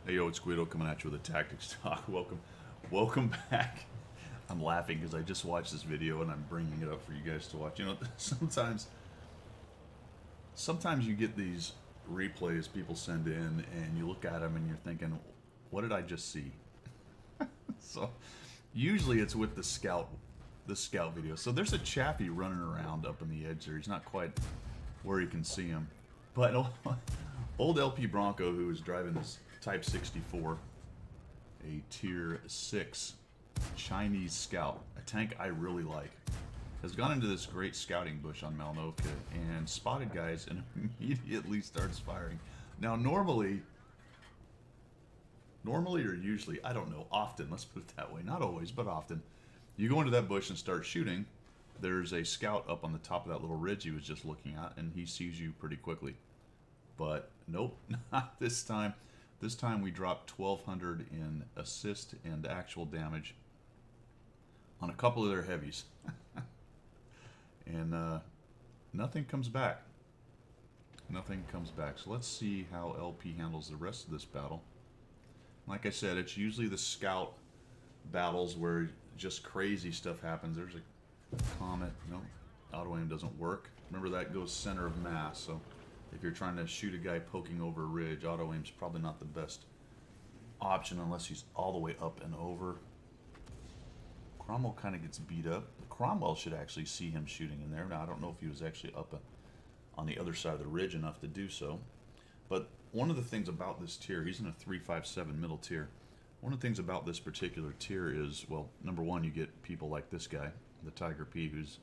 Hey yo, it's Guido coming at you with a tactics talk. Welcome back. I'm laughing because I just watched this video and I'm bringing it up for you guys to watch. You know, sometimes you get these replays people send in and you look at them and you're thinking, what did I just see? So usually it's with the scout video. So there's a chaffee running around up in the edge there. He's not quite where you can see him, but old LpBronco, who is driving this Type 64, a Tier 6 Chinese Scout, a tank I really like, has gone into this great scouting bush on Malnovka and spotted guys and immediately starts firing. Now normally or usually, I don't know, often, let's put it that way, not always, but often, you go into that bush and start shooting, there's a scout up on the top of that little ridge he was just looking at, and he sees you pretty quickly. But nope, not this time. This time we dropped 1,200 in assist and actual damage on a couple of their heavies. And nothing comes back. Nothing comes back. So let's see how LP handles the rest of this battle. Like I said, it's usually the scout battles where just crazy stuff happens. There's a comet. No, auto aim doesn't work. Remember, that goes center of mass, so if you're trying to shoot a guy poking over a ridge, auto aim's probably not the best option unless he's all the way up and over. Cromwell kind of gets beat up. Cromwell should actually see him shooting in there. Now, I don't know if he was actually up on the other side of the ridge enough to do so. But one of the things about this tier, he's in a 357 middle tier. One of the things about this particular tier is, well, number one, you get people like this guy, the Tiger P, who's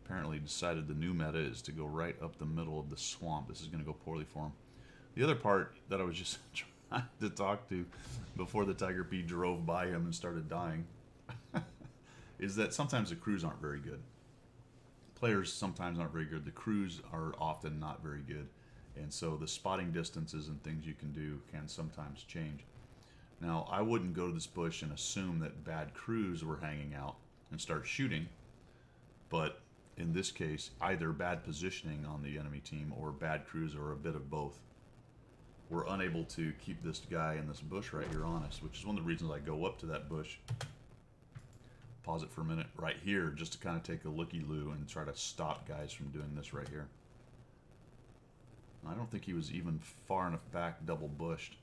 apparently decided the new meta is to go right up the middle of the swamp. This is going to go poorly for him. The other part that I was just trying to talk to before the Tiger P drove by him and started dying is that sometimes the crews aren't very good. Players sometimes aren't very good. The crews are often not very good. And so the spotting distances and things you can do can sometimes change. Now, I wouldn't go to this bush and assume that bad crews were hanging out and start shooting, but in this case, either bad positioning on the enemy team or bad crews or a bit of both. We're unable to keep this guy in this bush right here on us, which is one of the reasons I go up to that bush, pause it for a minute right here, just to kind of take a looky-loo and try to stop guys from doing this right here. I don't think he was even far enough back, double bushed,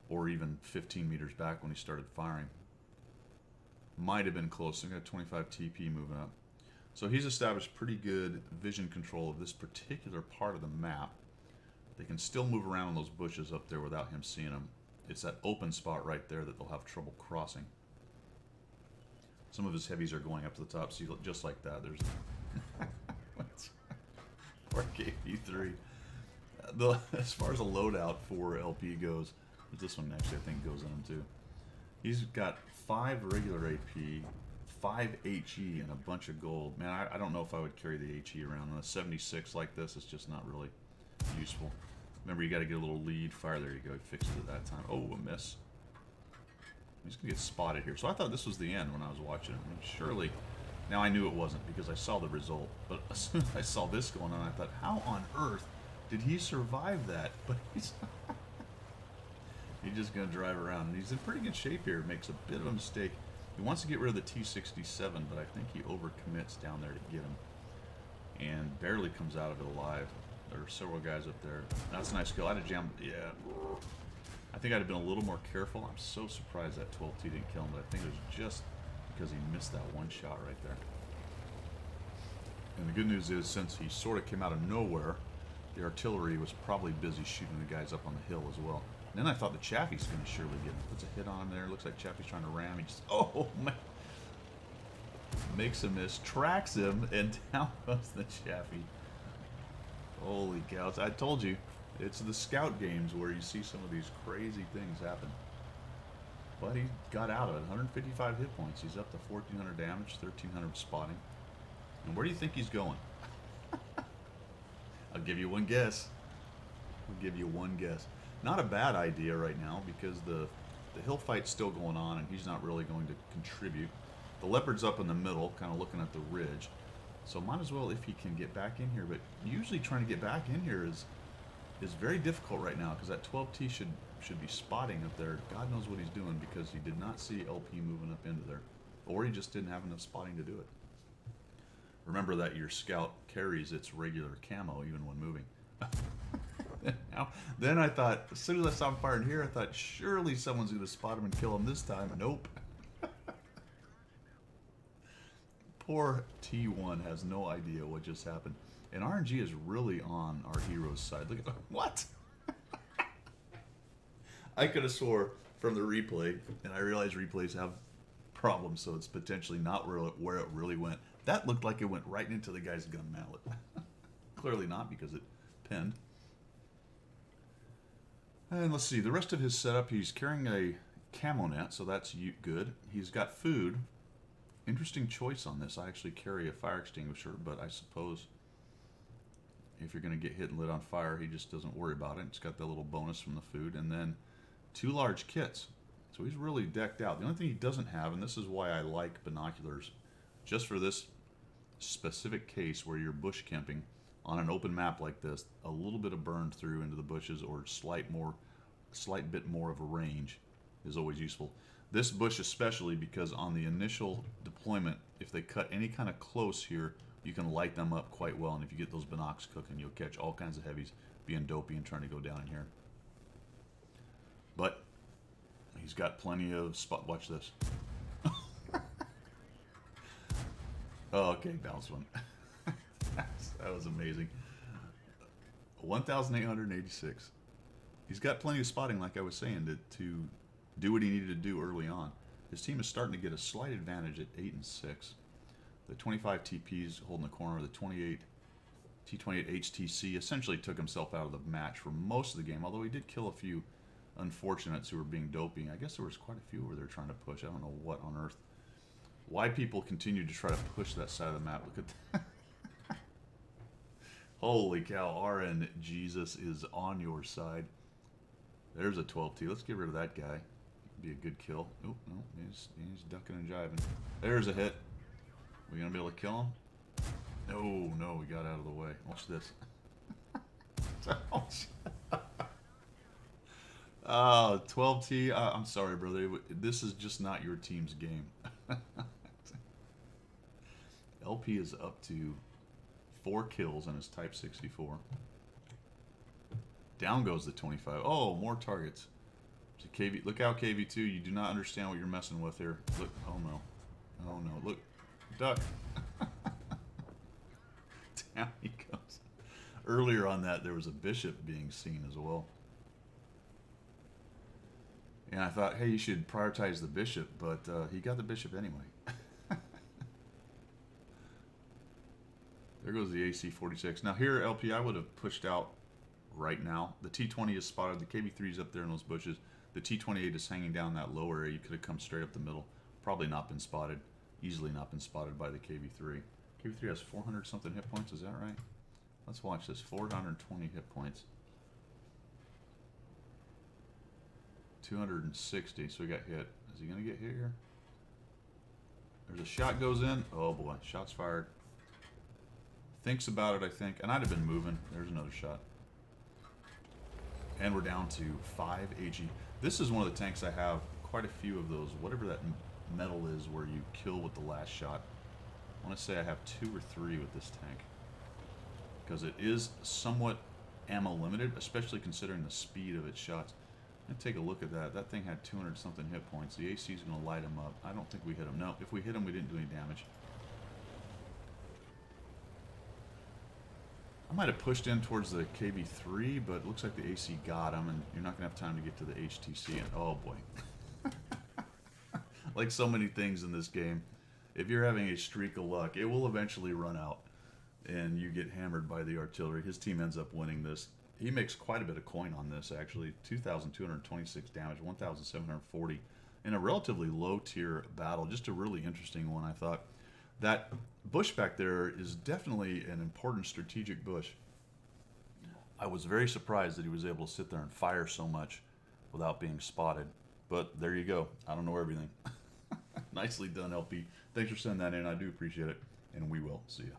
or even 15 meters back when he started firing. Might have been close. I got 25 TP moving up. So he's established pretty good vision control of this particular part of the map. They can still move around in those bushes up there without him seeing them. It's that open spot right there that they'll have trouble crossing. Some of his heavies are going up to the top, see, just like that. There's poor KP3. As far as a loadout for LP goes, this one actually I think goes in him too. He's got 5 regular AP, 5 HE, and a bunch of gold. Man, I don't know if I would carry the HE around. On a 76 like this, it's just not really useful. Remember, you got to get a little lead fire. There you go. He fixed it that time. Oh, a miss. He's going to get spotted here. So I thought this was the end when I was watching it. I mean, surely, now I knew it wasn't because I saw the result. But as soon as I saw this going on, I thought, how on earth did he survive that? But he's just going to drive around. And he's in pretty good shape here. Makes a bit of a mistake. He wants to get rid of the T-67, but I think he overcommits down there to get him. And barely comes out of it alive. There are several guys up there. That's a nice kill. I'd have jammed, yeah. I think I'd have been a little more careful. I'm so surprised that 12T didn't kill him, but I think it was just because he missed that one shot right there. And the good news is, since he sort of came out of nowhere, the artillery was probably busy shooting the guys up on the hill as well. And then I thought the Chaffee's going to surely get him. Puts a hit on him there. Looks like Chaffee's trying to ram. He just, oh man. Makes a miss, tracks him, and down goes the Chaffee. Holy cow. I told you, it's the scout games where you see some of these crazy things happen. But he got out of it. 155 hit points. He's up to 1,400 damage, 1,300 spotting. And where do you think he's going? I'll give you one guess. I'll give you one guess. Not a bad idea right now because the hill fight's still going on and he's not really going to contribute. The leopard's up in the middle, kind of looking at the ridge. So might as well if he can get back in here. But usually trying to get back in here is is very difficult right now because that 12T should be spotting up there. God knows what he's doing because he did not see LP moving up into there. Or he just didn't have enough spotting to do it. Remember that your scout carries its regular camo even when moving. Then I thought, as soon as I saw him firing here, I thought surely someone's going to spot him and kill him this time. Nope. Poor T1 has no idea what just happened. And RNG is really on our hero's side. Look at what? I could have swore from the replay, and I realize replays have problems, so it's potentially not where it really went. That looked like it went right into the guy's gun mallet. Clearly not, because it pinned. And let's see, the rest of his setup, he's carrying a camo net, so that's good. He's got food. Interesting choice on this. I actually carry a fire extinguisher, but I suppose if you're going to get hit and lit on fire, he just doesn't worry about it. It's got that little bonus from the food. And then 2 large kits. So he's really decked out. The only thing he doesn't have, and this is why I like binoculars, just for this specific case where you're bush camping on an open map like this, a little bit of burn through into the bushes or slight bit more of a range is always useful. This bush especially, because on the initial deployment, if they cut any kind of close here, you can light them up quite well, and if you get those binocs cooking, you'll catch all kinds of heavies being dopey and trying to go down in here. But he's got plenty of spot. Watch this. Oh, okay, bounced one. That was amazing. 1,886. He's got plenty of spotting, like I was saying, to do what he needed to do early on. His team is starting to get a slight advantage at 8 and 6. The 25 TPs holding the corner. The 28 T28 HTC essentially took himself out of the match for most of the game, although he did kill a few unfortunates who were being doping. I guess there was quite a few where they're trying to push. I don't know what on earth. Why people continue to try to push that side of the map. Look at that. Holy cow, RN Jesus is on your side. There's a 12T. Let's get rid of that guy. Be a good kill. Oh, no, he's ducking and jiving. There's a hit. We gonna be able to kill him? No, no, we got out of the way. Watch this. Oh, 12T. I'm sorry, brother. This is just not your team's game. LP is up to 4 kills on his Type 64. Down goes the 25. Oh, more targets. So KV, look out, KV2. You do not understand what you're messing with here. Look. Oh no. Oh no. Look. Duck. Down he goes. Earlier on that, there was a bishop being seen as well. And I thought, hey, you should prioritize the bishop, but he got the bishop anyway. There goes the AC-46. Now here, LP, I would have pushed out right now. The T-20 is spotted. The KB-3 is up there in those bushes. The T-28 is hanging down that low area. You could have come straight up the middle. Probably not been spotted. Easily not been spotted by the KB-3. KB-3 has 400-something hit points. Is that right? Let's watch this. 420 hit points. 260. So we got hit. Is he going to get hit here? There's a shot goes in. Oh, boy. Shots fired. Thinks about it, I think. And I'd have been moving. There's another shot. And we're down to 5 AG. This is one of the tanks I have quite a few of those, whatever that metal is where you kill with the last shot. I want to say I have 2 or 3 with this tank. Because it is somewhat ammo limited, especially considering the speed of its shots. Let's take a look at that. That thing had 200 something hit points. The AC is going to light him up. I don't think we hit him. No, if we hit him, we didn't do any damage. I might have pushed in towards the KB3, but it looks like the AC got him, and you're not going to have time to get to the HTC. And oh boy. Like so many things in this game, if you're having a streak of luck, it will eventually run out, and you get hammered by the artillery. His team ends up winning this. He makes quite a bit of coin on this, actually. 2,226 damage, 1,740 in a relatively low-tier battle. Just a really interesting one, I thought. That bush back there is definitely an important strategic bush. I was very surprised that he was able to sit there and fire so much without being spotted. But there you go. I don't know everything. Nicely done, LP. Thanks for sending that in. I do appreciate it. And we will see you.